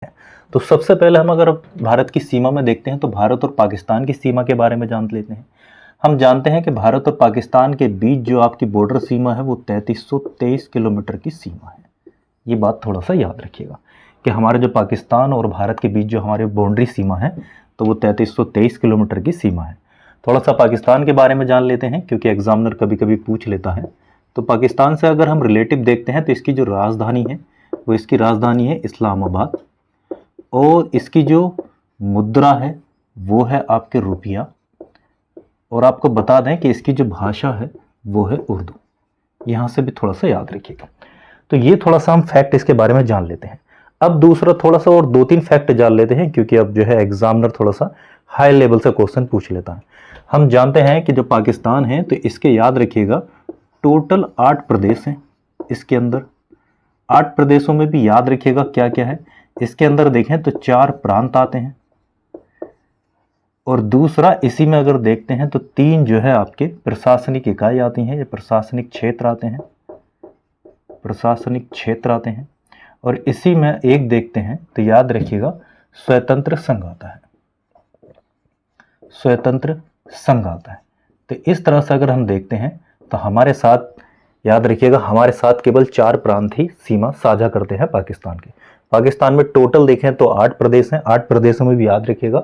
तो सबसे पहले हम अगर भारत की सीमा में देखते हैं तो भारत और पाकिस्तान की सीमा के बारे में जान लेते हैं। हम जानते हैं कि भारत और पाकिस्तान के बीच जो आपकी बॉर्डर सीमा है वो 3323 किलोमीटर की सीमा है। ये बात थोड़ा सा याद रखिएगा कि हमारे जो पाकिस्तान और भारत के बीच जो हमारी बाउंड्री सीमा है तो वो 3323 किलोमीटर की सीमा है। थोड़ा सा पाकिस्तान के बारे में जान लेते हैं क्योंकि एग्जामिनर कभी कभी पूछ लेता है। तो पाकिस्तान से अगर हम रिलेटिव देखते हैं तो इसकी जो राजधानी है वो इसकी राजधानी है इस्लामाबाद, और इसकी जो मुद्रा है वो है आपके रुपया, और आपको बता दें कि इसकी जो भाषा है वो है उर्दू। यहाँ से भी थोड़ा सा याद रखिएगा। तो ये थोड़ा सा हम फैक्ट इसके बारे में जान लेते हैं। अब दूसरा थोड़ा सा और 2-3 फैक्ट जान लेते हैं क्योंकि अब जो है एग्जामिनर थोड़ा सा हाई लेवल से क्वेश्चन पूछ लेता है। हम जानते हैं कि जो पाकिस्तान है तो इसके याद रखिएगा टोटल 8 प्रदेश हैं इसके अंदर। 8 प्रदेशों में भी याद रखिएगा क्या क्या है इसके अंदर। देखें तो 4 प्रांत आते हैं, और दूसरा इसी में अगर देखते हैं तो 3 जो है आपके प्रशासनिक इकाई आती हैं, ये प्रशासनिक क्षेत्र आते हैं, प्रशासनिक क्षेत्र आते हैं। और इसी में एक देखते हैं तो याद रखिएगा स्वतंत्र संघ आता है, स्वतंत्र संघ आता है। तो इस तरह से अगर हम देखते हैं तो हमारे साथ याद रखिएगा हमारे साथ केवल 4 प्रांत ही सीमा साझा करते हैं पाकिस्तान के। पाकिस्तान में टोटल देखें तो 8 प्रदेश हैं। 8 प्रदेशों में भी याद रखिएगा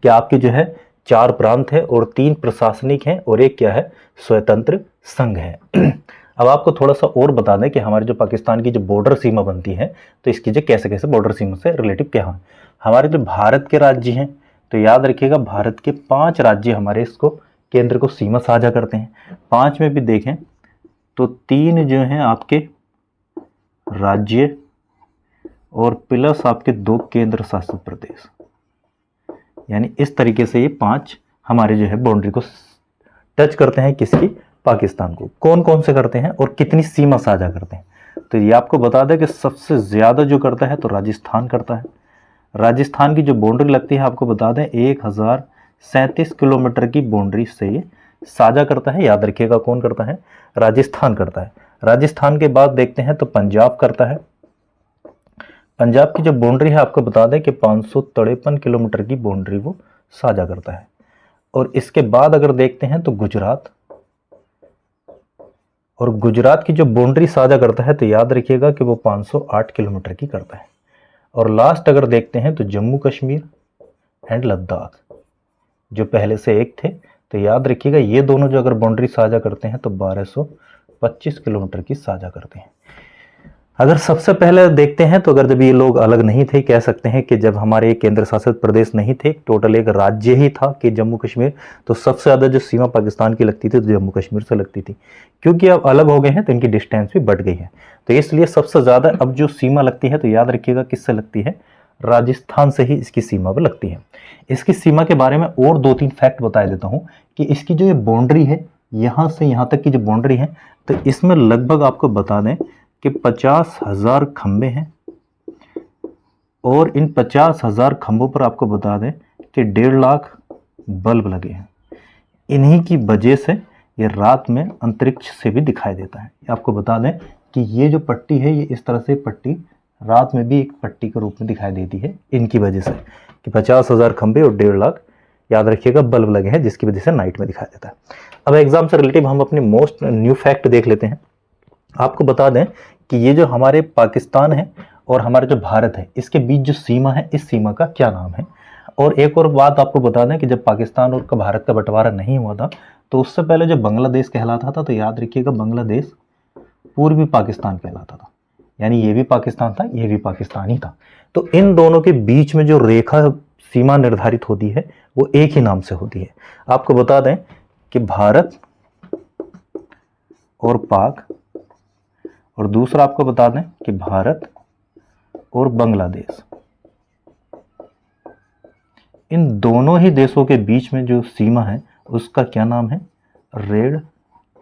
कि आपके जो है 4 प्रांत है और 3 प्रशासनिक हैं और एक क्या है स्वतंत्र संघ है। अब आपको थोड़ा सा और बता दें कि हमारे जो पाकिस्तान की जो बॉर्डर सीमा बनती है तो इसकी जो कैसे कैसे बॉर्डर सीमा से रिलेटिव क्या है। हमारे जो भारत के राज्य हैं तो याद रखिएगा भारत के 5 राज्य हमारे इसको केंद्र को सीमा साझा करते हैं। 5 में भी देखें तो 3 जो हैं आपके राज्य और प्लस आपके 2 केंद्र शासित प्रदेश, यानी इस तरीके से ये 5 हमारे जो है बाउंड्री को टच करते हैं। किसकी? पाकिस्तान को। कौन कौन से करते हैं और कितनी सीमा साझा करते हैं तो ये आपको बता दें कि सबसे ज़्यादा जो करता है तो राजस्थान करता है। राजस्थान की जो बाउंड्री लगती है आपको बता दें 1037 किलोमीटर की बाउंड्री से ये साझा करता है। याद रखिएगा कौन करता है? राजस्थान करता है। राजस्थान के बाद देखते हैं तो पंजाब करता है। पंजाब की जो बाउंड्री है आपको बता दें कि 553 किलोमीटर की बाउंड्री वो साझा करता है। और इसके बाद अगर देखते हैं तो गुजरात, और गुजरात की जो बाउंड्री साझा करता है तो याद रखिएगा कि वो 508 किलोमीटर की करता है। और लास्ट अगर देखते हैं तो जम्मू कश्मीर एंड लद्दाख जो पहले से एक थे तो याद रखिएगा ये दोनों जो अगर बाउंड्री साझा करते हैं तो 1225 किलोमीटर की साझा करते हैं। अगर सबसे पहले देखते हैं तो अगर जब ये लोग अलग नहीं थे, कह सकते हैं कि जब हमारे केंद्र शासित प्रदेश नहीं थे, टोटल एक राज्य ही था कि जम्मू कश्मीर, तो सबसे ज़्यादा जो सीमा पाकिस्तान की लगती थी तो जम्मू कश्मीर से लगती थी। क्योंकि अब अलग हो गए हैं तो इनकी डिस्टेंस भी बढ़ गई है, तो इसलिए सबसे ज़्यादा अब जो सीमा लगती है तो याद रखिएगा किससे लगती है? राजस्थान से ही इसकी सीमा पर लगती है। इसकी सीमा के बारे में और 2-3 फैक्ट बता देता हूँ कि इसकी जो ये बाउंड्री है यहाँ से यहाँ तक की जो बाउंड्री है तो इसमें लगभग आपको बता दें कि 50,000 खंबे हैं, और इन 50,000 खंभों पर आपको बता दें कि 1.5 लाख बल्ब लगे हैं। इन्हीं की वजह से ये रात में अंतरिक्ष से भी दिखाई देता है। आपको बता दें कि ये जो पट्टी है ये इस तरह से पट्टी रात में भी एक पट्टी के रूप में दिखाई देती है इनकी वजह से कि 50,000 खंबे और 1.5 लाख याद रखिएगा बल्ब लगे हैं जिसकी वजह से नाइट में दिखाई देता है। अब एग्जाम से रिलेटिव हम अपनी मोस्ट न्यू फैक्ट देख लेते हैं। आपको बता दें कि ये जो हमारे पाकिस्तान है और हमारे जो भारत है इसके बीच जो सीमा है इस सीमा का क्या नाम है। और एक और बात आपको बता दें कि जब पाकिस्तान और भारत का बंटवारा नहीं हुआ था तो उससे पहले जो बांग्लादेश कहलाता था तो याद रखिएगा बांग्लादेश पूर्वी पाकिस्तान कहलाता था, यानी ये भी पाकिस्तान था ये भी पाकिस्तान ही था। तो इन दोनों के बीच में जो रेखा सीमा निर्धारित होती है वो एक ही नाम से होती है। आपको बता दें कि भारत और पाक, और दूसरा आपको बता दें कि भारत और बांग्लादेश, इन दोनों ही देशों के बीच में जो सीमा है उसका क्या नाम है? रेड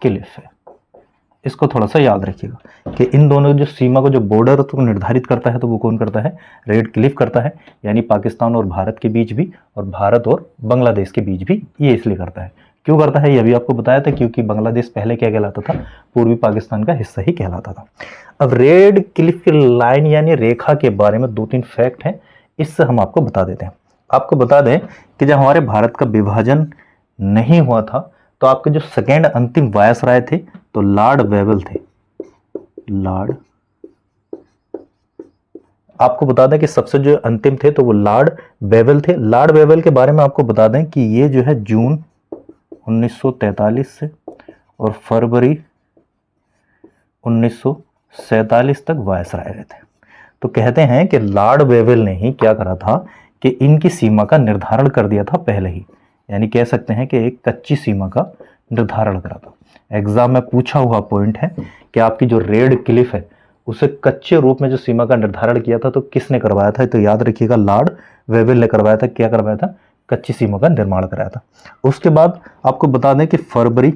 क्लिफ है। इसको थोड़ा सा याद रखिएगा कि इन दोनों जो सीमा को जो बॉर्डर को निर्धारित करता है तो वो कौन करता है? रेड क्लिफ करता है, यानी पाकिस्तान और भारत के बीच भी और भारत और बांग्लादेश के बीच भी ये इसलिए करता है। क्यों करता है ये अभी आपको बताया था, क्योंकि बांग्लादेश पहले क्या कहलाता था? पूर्वी पाकिस्तान का हिस्सा ही कहलाता था। अब रेड क्लिफ की लाइन यानी रेखा के बारे में 2-3 फैक्ट हैं, इससे हम आपको बता देते हैं। आपको बता दें कि जब हमारे भारत का विभाजन नहीं हुआ था तो आपके जो सेकेंड अंतिम वायसराय थे तो लॉर्ड वेवल थे। लॉर्ड, आपको बता दें कि सबसे जो अंतिम थे तो वो लॉर्ड वेवल थे। लॉर्ड वेवल के बारे में आपको बता दें कि ये जो है जून 1943 से और फरवरी 1947 तक वायसराय रहे थे। तो कहते हैं कि लॉर्ड वेवल ने ही क्या करा था कि इनकी सीमा का निर्धारण कर दिया था पहले ही, यानी कह सकते हैं कि एक कच्ची सीमा का निर्धारण करा था। एग्जाम में पूछा हुआ पॉइंट है कि आपकी जो रेड क्लिफ है उसे कच्चे रूप में जो सीमा का निर्धारण किया था तो किसने करवाया था? तो याद रखिएगा लॉर्ड वेवल ने करवाया था। क्या करवाया था? कच्ची सीमा का निर्माण कराया था। उसके बाद आपको बता दें कि फरवरी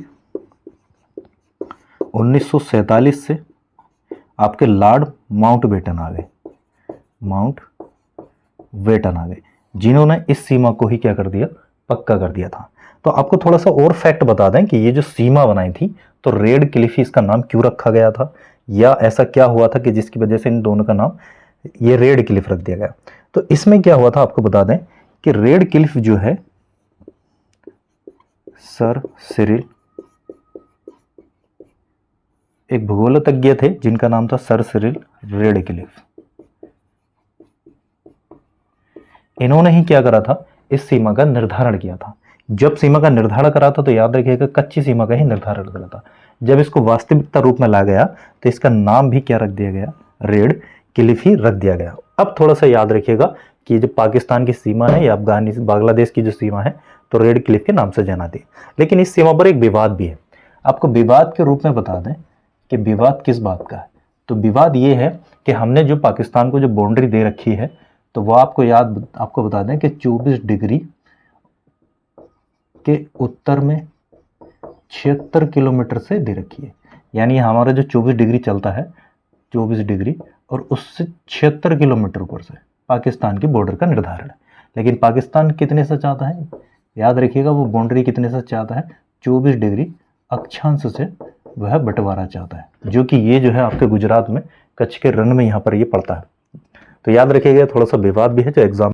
1947 से आपके लॉर्ड माउंटबेटन आ गए। माउंटबेटन आ गए, जिन्होंने इस सीमा को ही क्या कर दिया? पक्का कर दिया था। तो आपको थोड़ा सा और फैक्ट बता दें कि ये जो सीमा बनाई थी तो रेड क्लिफ इसका नाम क्यों रखा गया था, या ऐसा क्या हुआ था कि जिसकी वजह से इन दोनों का नाम ये रेड क्लिफ रख दिया गया। तो इसमें क्या हुआ था आपको बता दें कि रेड क्लिफ जो है सर सिरिल, एक भूगोलतज्ञ थे जिनका नाम था सर सिरिल रेड क्लिफ। इन्होंने ही क्या करा था? इस सीमा का निर्धारण किया था। जब सीमा का निर्धारण करा था तो याद रखिएगा कच्ची सीमा का ही निर्धारण करा था। जब इसको वास्तविकता रूप में ला गया तो इसका नाम भी क्या रख दिया गया? रेड क्लिफ ही रख दिया गया। अब थोड़ा सा याद रखिएगा कि जो पाकिस्तान की सीमा है या अफगानिस्तान बांग्लादेश की जो सीमा है तो रेड क्लिफ के नाम से जाना थी। लेकिन इस सीमा पर एक विवाद भी है। आपको विवाद के रूप में बता दें कि विवाद किस बात का है। तो विवाद ये है कि हमने जो पाकिस्तान को जो बाउंड्री दे रखी है तो वह आपको बता दें कि 24 डिग्री के उत्तर में 76 किलोमीटर से दे रखी है। यानी हमारा जो 24 डिग्री चलता है 24 डिग्री और उससे 76 किलोमीटर ऊपर से पाकिस्तान की बॉर्डर का निर्धारण है। लेकिन पाकिस्तान कितने से चाहता है? याद रखिएगा वो बाउंड्री कितने से चाहता है? 24 डिग्री अक्षांश से वह बंटवारा चाहता है, जो कि ये जो है आपके गुजरात में कच्छ के रण में यहाँ पर ये पड़ता है। तो याद रखिएगा थोड़ा सा विवाद भी है जो एग्जाम